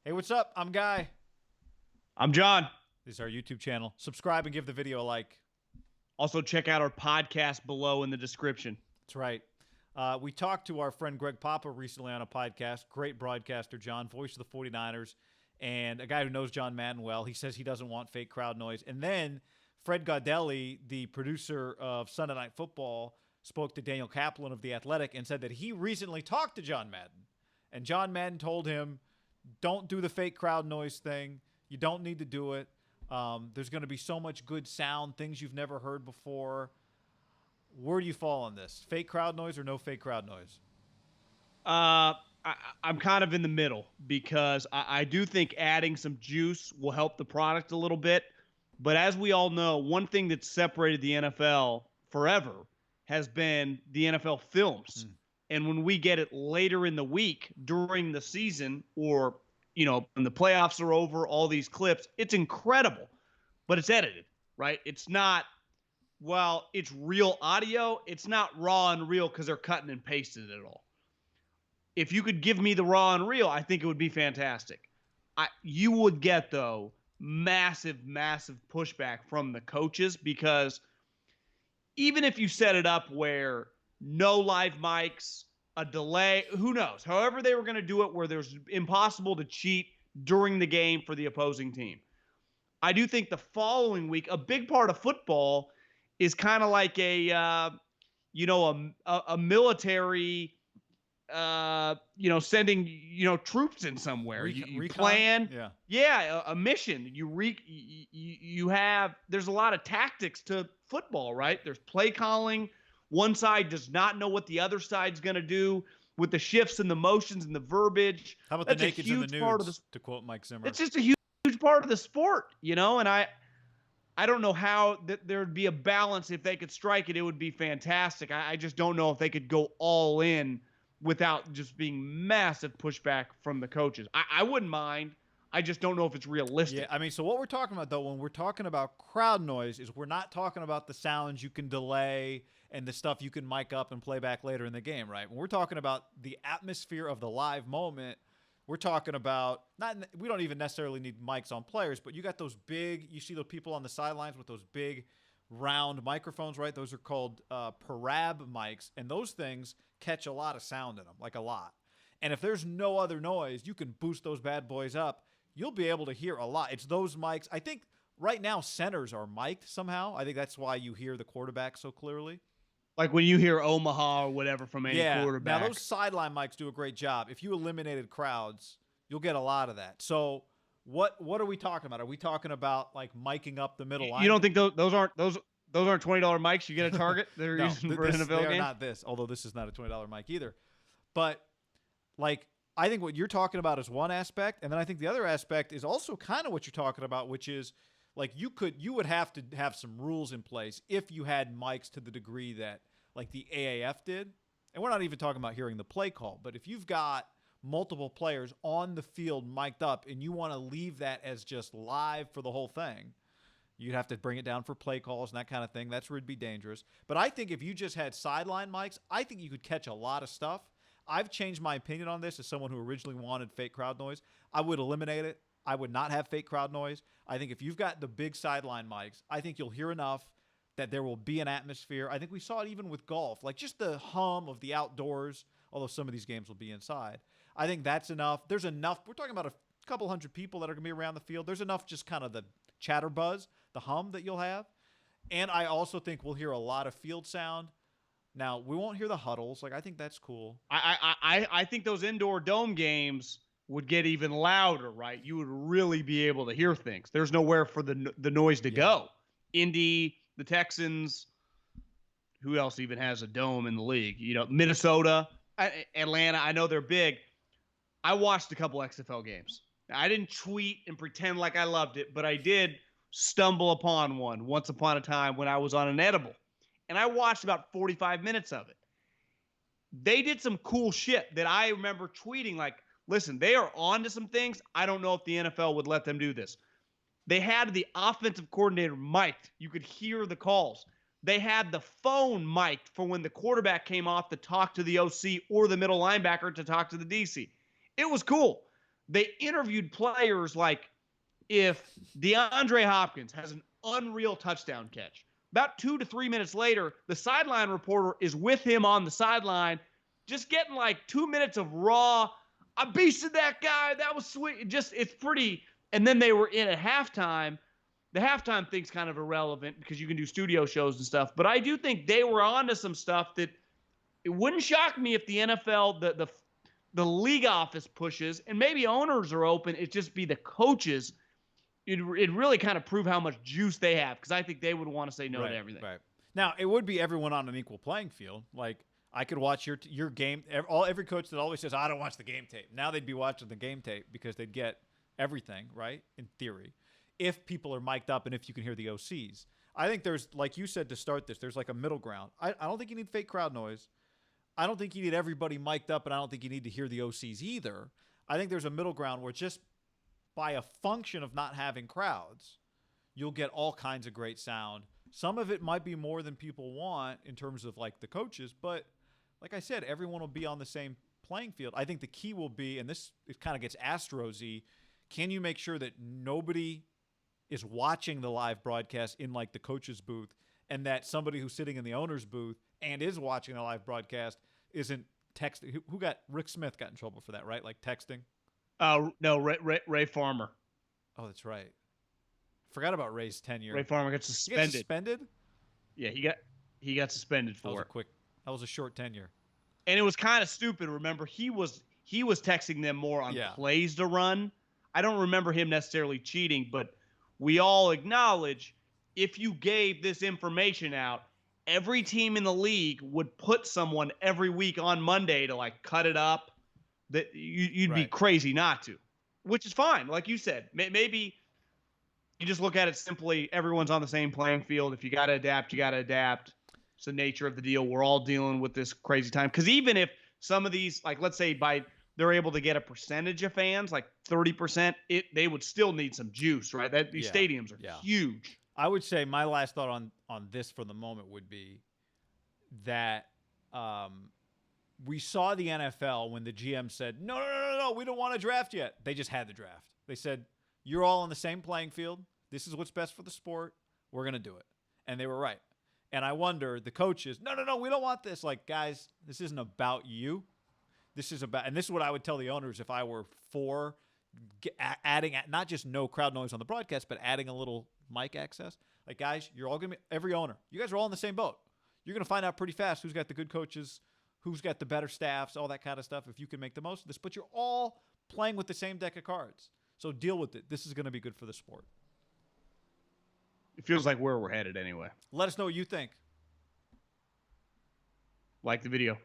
Hey, what's up? I'm Guy. I'm John. This is our YouTube channel. Subscribe and give the video a like. Also, check out our podcast below in the description. That's right. We talked to our friend Greg Papa recently on a podcast. Great broadcaster, John, voice of the 49ers, and a guy who knows John Madden well. He says he doesn't want fake crowd noise. And then Fred Gaudelli, the producer of Sunday Night Football, spoke to Daniel Kaplan of The Athletic and said that he recently talked to John Madden. And John Madden told him, don't do the fake crowd noise thing. You don't need to do it. There's going to be so much good sound, things you've never heard before. Where do you fall on this? Fake crowd noise or no fake crowd noise? I'm kind of in the middle because I do think adding some juice will help the product a little bit. But as we all know, one thing that's separated the NFL forever has been the NFL films. And when we get it later in the week during the season or, when the playoffs are over, all these clips, it's incredible, but it's edited, right? It's not, it's real audio. It's not raw and real because they're cutting and pasting it all. If you could give me the raw and real, I think it would be fantastic. You would get, though, massive pushback from the coaches because even if you set it up where no live mics, a delay, who knows? However they were going to do it where there's impossible to cheat during the game for the opposing team. I do think the following week, a big part of football is kind of like a military, sending, troops in somewhere. You plan, a mission. There's a lot of tactics to football, right? There's play calling. One side does not know what the other side's going to do with the shifts and the motions and the verbiage. How about the nakeds and the nudes, to quote Mike Zimmer? It's just a huge part of the sport, and I don't know how there'd be a balance. If they could strike it, it would be fantastic. I just don't know if they could go all in without just being massive pushback from the coaches. I wouldn't mind. I just don't know if it's realistic. Yeah, so what we're talking about, though, when we're talking about crowd noise, is we're not talking about the sounds you can delay and the stuff you can mic up and play back later in the game, right? When we're talking about the atmosphere of the live moment, we're talking about we don't even necessarily need mics on players, but you got those big, you see those people on the sidelines with those big round microphones, right? Those are called parab mics, and those things catch a lot of sound in them, like a lot. And if there's no other noise, you can boost those bad boys up. You'll be able to hear a lot. It's those mics. I think right now centers are mic'd somehow. I think that's why you hear the quarterback so clearly. Like when you hear Omaha or whatever from any quarterback. Now, those sideline mics do a great job. If you eliminated crowds, you'll get a lot of that. So what are we talking about? Are we talking about like miking up the middle line? You don't think those aren't $20 mics you get a Target that are using for an NFL game? They are not this, although this is not a $20 mic either. But like, I think what you're talking about is one aspect, and then I think the other aspect is also kind of what you're talking about, which is like you would have to have some rules in place if you had mics to the degree that like the AAF did. And we're not even talking about hearing the play call, but if you've got multiple players on the field mic'd up and you want to leave that as just live for the whole thing, you'd have to bring it down for play calls and that kind of thing. That's where it'd be dangerous. But I think if you just had sideline mics, I think you could catch a lot of stuff. I've changed my opinion on this as someone who originally wanted fake crowd noise. I would eliminate it. I would not have fake crowd noise. I think if you've got the big sideline mics, I think you'll hear enough that there will be an atmosphere. I think we saw it even with golf, like just the hum of the outdoors, although some of these games will be inside. I think that's enough. There's enough. We're talking about a couple hundred people that are going to be around the field. There's enough just kind of the chatter buzz, the hum that you'll have. And I also think we'll hear a lot of field sound. Now, we won't hear the huddles. Like, I think that's cool. I think those indoor dome games would get even louder, right? You would really be able to hear things. There's nowhere for the noise to go. Indy, the Texans, who else even has a dome in the league? Minnesota, Atlanta, I know they're big. I watched a couple XFL games. I didn't tweet and pretend like I loved it, but I did stumble upon one once upon a time when I was on an edible. And I watched about 45 minutes of it. They did some cool shit that I remember tweeting like, listen, they are on to some things. I don't know if the NFL would let them do this. They had the offensive coordinator mic'd. You could hear the calls. They had the phone mic'd for when the quarterback came off to talk to the OC or the middle linebacker to talk to the DC. It was cool. They interviewed players like if DeAndre Hopkins has an unreal touchdown catch. About 2 to 3 minutes later, the sideline reporter is with him on the sideline, just getting like 2 minutes of raw. I beasted that guy. That was sweet. It's pretty. And then they were in at halftime. The halftime thing's kind of irrelevant because you can do studio shows and stuff. But I do think they were onto some stuff that it wouldn't shock me if the NFL, the league office pushes, and maybe owners are open. It just be the coaches. It really kind of prove how much juice they have, because I think they would want to say no to everything. Right. Now, it would be everyone on an equal playing field. Like, I could watch your game. Every coach that always says, I don't watch the game tape. Now they'd be watching the game tape because they'd get everything, right, in theory, if people are mic'd up and if you can hear the OCs. I think there's, like you said to start this, there's like a middle ground. I don't think you need fake crowd noise. I don't think you need everybody mic'd up, and I don't think you need to hear the OCs either. I think there's a middle ground where just by a function of not having crowds, you'll get all kinds of great sound. Some of it might be more than people want in terms of like the coaches, but like I said, everyone will be on the same playing field. I think the key will be, and this it kind of gets Astros-y, can you make sure that nobody is watching the live broadcast in like the coach's booth, and that somebody who's sitting in the owner's booth and is watching the live broadcast isn't texting? Rick Smith got in trouble for that, right? Like texting. No, Ray Farmer. Oh, that's right. Forgot about Ray's tenure. Ray Farmer got suspended. Suspended? Yeah, he got suspended for it. That was a short tenure. And it was kind of stupid. Remember, he was texting them more on plays to run. I don't remember him necessarily cheating, but we all acknowledge if you gave this information out, every team in the league would put someone every week on Monday to like cut it up. That you'd be crazy not to, which is fine. Like you said, maybe you just look at it simply. Everyone's on the same playing field. If you got to adapt, you got to adapt. It's the nature of the deal. We're all dealing with this crazy time. Because even if some of these, like let's say they're able to get a percentage of fans, like 30%, they would still need some juice, right? These stadiums are huge. I would say my last thought on this for the moment would be that we saw the NFL when the GM said, no, we don't want to draft yet. They just had the draft. They said, you're all on the same playing field. This is what's best for the sport. We're going to do it. And they were right. And I wonder, the coaches, no, we don't want this. Like, guys, this isn't about you. This is about, and this is what I would tell the owners if I were for adding, not just no crowd noise on the broadcast, but adding a little mic access. Like, guys, you're all going to be, every owner, you guys are all in the same boat. You're going to find out pretty fast who's got the good coaches, who's got the better staffs, all that kind of stuff, if you can make the most of this. But you're all playing with the same deck of cards. So deal with it. This is going to be good for the sport. It feels like where we're headed anyway. Let us know what you think. Like the video.